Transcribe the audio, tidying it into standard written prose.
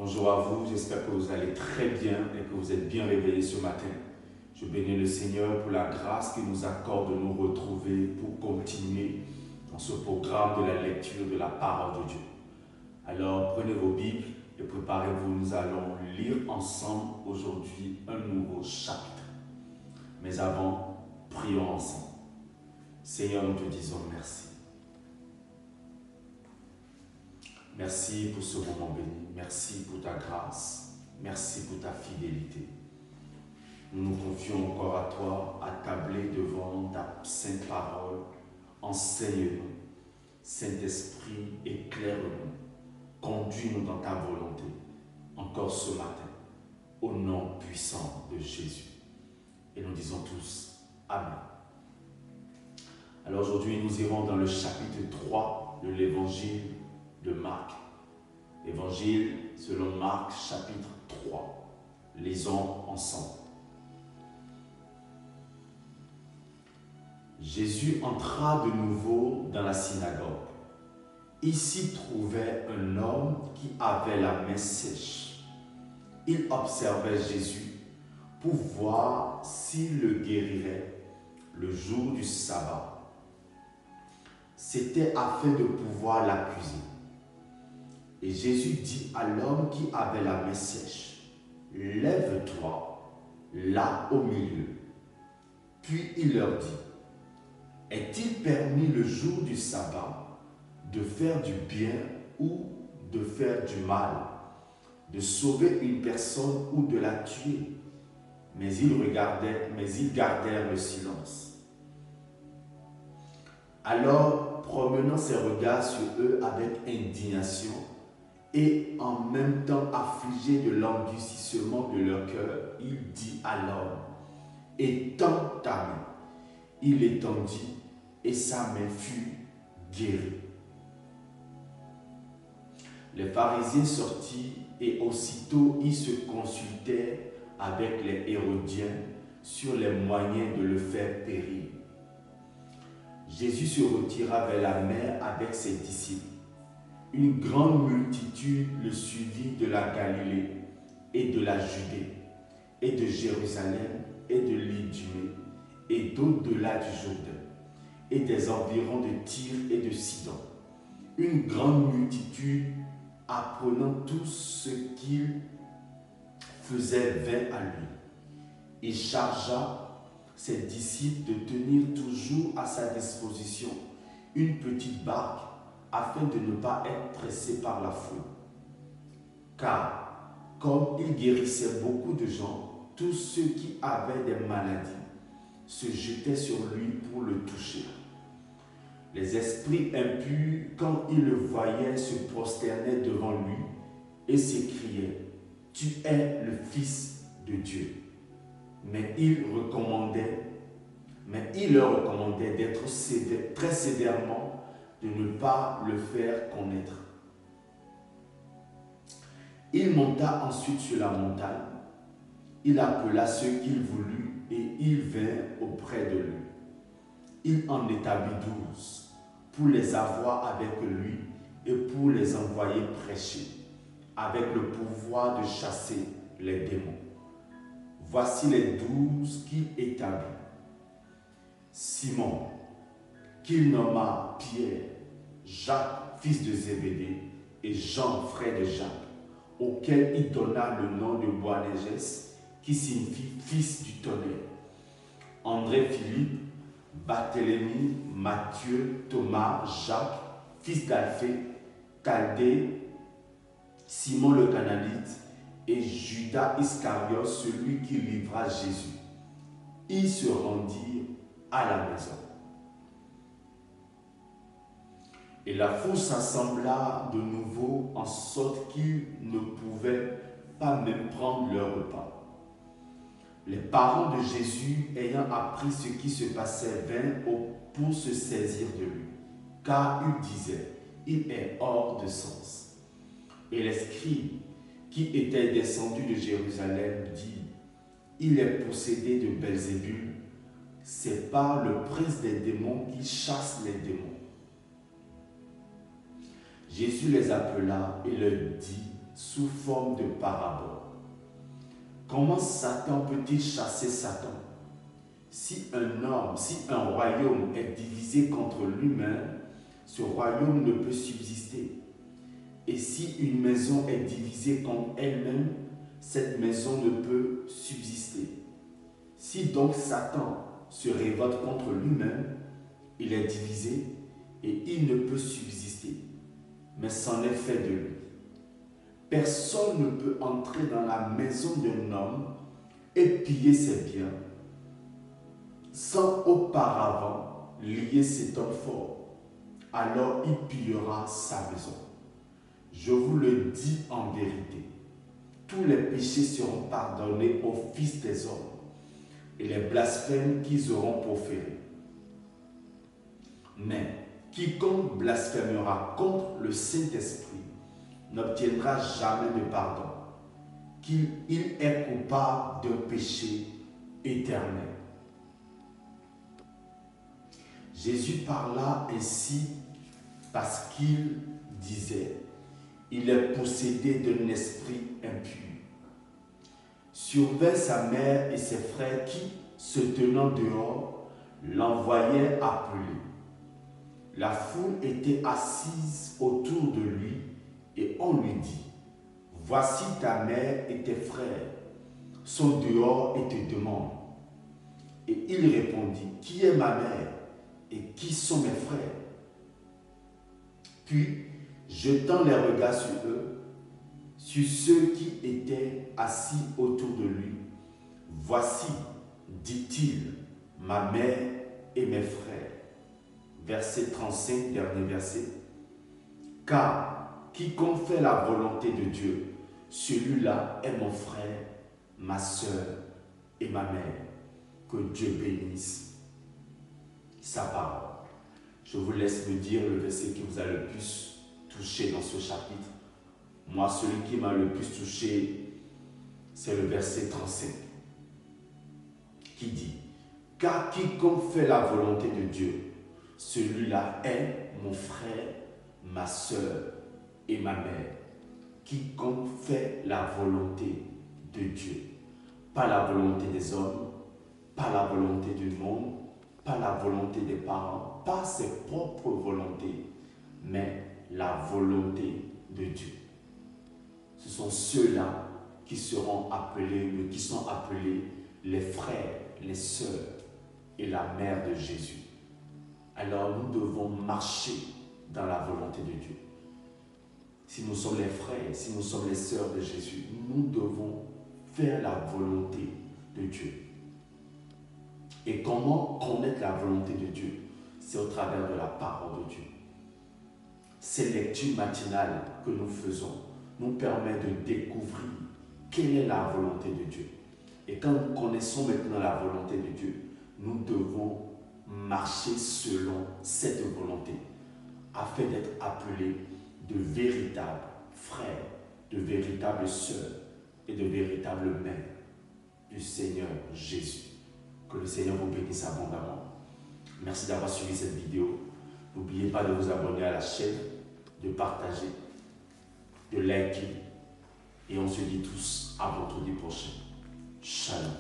Bonjour à vous, j'espère que vous allez très bien et que vous êtes bien réveillés ce matin. Je bénis le Seigneur pour la grâce qu'il nous accorde de nous retrouver pour continuer dans ce programme de la lecture de la parole de Dieu. Alors prenez vos Bibles et préparez-vous, nous allons lire ensemble aujourd'hui un nouveau chapitre. Mais avant, prions ensemble. Seigneur, nous te disons merci. Merci pour ce moment béni. Merci pour ta grâce. Merci pour ta fidélité. Nous nous confions encore à toi, attablés devant ta sainte parole. Enseigne-nous. Saint-Esprit, éclaire-nous. Conduis-nous dans ta volonté. Encore ce matin, au nom puissant de Jésus. Et nous disons tous Amen. Alors aujourd'hui, nous irons dans le chapitre 3 de l'évangile de Marc. Évangile selon Marc, chapitre 3. Lisons ensemble. Jésus entra de nouveau dans la synagogue. Il s'y trouvait un homme qui avait la main sèche. Il observait Jésus pour voir s'il le guérirait le jour du sabbat. C'était afin de pouvoir l'accuser. Et Jésus dit à l'homme qui avait la main sèche, « Lève-toi, là au milieu. » Puis il leur dit, « Est-il permis le jour du sabbat de faire du bien ou de faire du mal, de sauver une personne ou de la tuer ?» Mais ils gardèrent le silence. Alors, promenant ses regards sur eux avec indignation, et en même temps affligé de l'endurcissement de leur cœur, il dit à l'homme, « Étends ta main. » Il étendit, et sa main fut guérie. Les pharisiens sortirent, et aussitôt ils se consultèrent avec les Hérodiens sur les moyens de le faire périr. Jésus se retira vers la mer avec ses disciples. Une grande multitude le suivit de la Galilée et de la Judée et de Jérusalem et de l'Idumée et d'au-delà du Jourdain et des environs de Tyr et de Sidon. Une grande multitude apprenant tout ce qu'il faisait vint à lui. Il chargea ses disciples de tenir toujours à sa disposition une petite barque afin de ne pas être pressé par la foule. Car, comme il guérissait beaucoup de gens, tous ceux qui avaient des maladies se jetaient sur lui pour le toucher. Les esprits impurs, quand ils le voyaient, se prosternaient devant lui et s'écriaient, « Tu es le Fils de Dieu. » Mais il leur recommandait d'être très sévèrement de ne pas le faire connaître. Il monta ensuite sur la montagne. Il appela ceux qu'il voulut et ils vinrent auprès de lui. Il en établit 12 pour les avoir avec lui et pour les envoyer prêcher avec le pouvoir de chasser les démons. Voici les 12 qu'il établit. Simon, qu'il nomma Pierre, Jacques, fils de Zébédée, et Jean, frère de Jacques, auquel il donna le nom de Boanerges, qui signifie fils du tonnerre. André, Philippe, Barthélemy, Matthieu, Thomas, Jacques, fils d'Alphée, Thaddée, Simon le Cananite, et Judas Iscariote, celui qui livra Jésus. Ils se rendirent à la maison. Et la foule s'assembla de nouveau en sorte qu'ils ne pouvaient pas même prendre leur repas. Les parents de Jésus, ayant appris ce qui se passait, vinrent pour se saisir de lui, car ils disaient, « Il est hors de sens. » Et les scribes qui étaient descendus de Jérusalem dit, « Il est possédé de Belzébul. C'est par le prince des démons qu'il chasse les démons. » Jésus les appela et leur dit, « sous forme de parabole. Comment Satan peut-il chasser Satan? Si un royaume est divisé contre lui-même, ce royaume ne peut subsister. Et si une maison est divisée contre elle-même, cette maison ne peut subsister. Si donc Satan se révolte contre lui-même, il est divisé et il ne peut subsister, mais c'en est fait de lui. Personne ne peut entrer dans la maison d'un homme et piller ses biens sans auparavant lier cet homme fort. Alors il pillera sa maison. Je vous le dis en vérité, tous les péchés seront pardonnés aux fils des hommes et les blasphèmes qu'ils auront proférés. Mais quiconque blasphémera contre le Saint-Esprit n'obtiendra jamais de pardon, qu'il est coupable d'un péché éternel. Jésus parla ainsi parce qu'il disait: il est possédé d'un esprit impur. Surveille sa mère et ses frères qui, se tenant dehors, l'envoyaient appeler. La foule était assise autour de lui et on lui dit: voici ta mère et tes frères sont dehors et te demandent. Et il répondit: qui est ma mère et qui sont mes frères? Puis, jetant les regards sur eux, sur ceux qui étaient assis autour de lui, voici, dit-il, ma mère et mes frères. Verset 35, dernier verset. Car quiconque fait la volonté de Dieu, celui-là est mon frère, ma soeur et ma mère. Que Dieu bénisse sa parole. Je vous laisse me dire le verset qui vous a le plus touché dans ce chapitre. Moi, celui qui m'a le plus touché, c'est le verset 35, qui dit: car quiconque fait la volonté de Dieu, celui-là est mon frère, ma soeur et ma mère. Quiconque fait la volonté de Dieu. Pas la volonté des hommes, pas la volonté du monde, pas la volonté des parents, pas ses propres volontés, mais la volonté de Dieu. Ce sont ceux-là qui seront appelés, qui sont appelés les frères, les sœurs et la mère de Jésus. Alors nous devons marcher dans la volonté de Dieu. Si nous sommes les frères, si nous sommes les sœurs de Jésus, nous devons faire la volonté de Dieu. Et comment connaître la volonté de Dieu? C'est au travers de la parole de Dieu. Ces lectures matinales que nous faisons nous permettent de découvrir quelle est la volonté de Dieu. Et quand nous connaissons maintenant la volonté de Dieu, nous devons marcher selon cette volonté afin d'être appelés de véritables frères, de véritables sœurs et de véritables mères du Seigneur Jésus. Que le Seigneur vous bénisse abondamment. Merci d'avoir suivi cette vidéo. N'oubliez pas de vous abonner à la chaîne, de partager, de liker. Et on se dit tous à vendredi prochain. Shalom.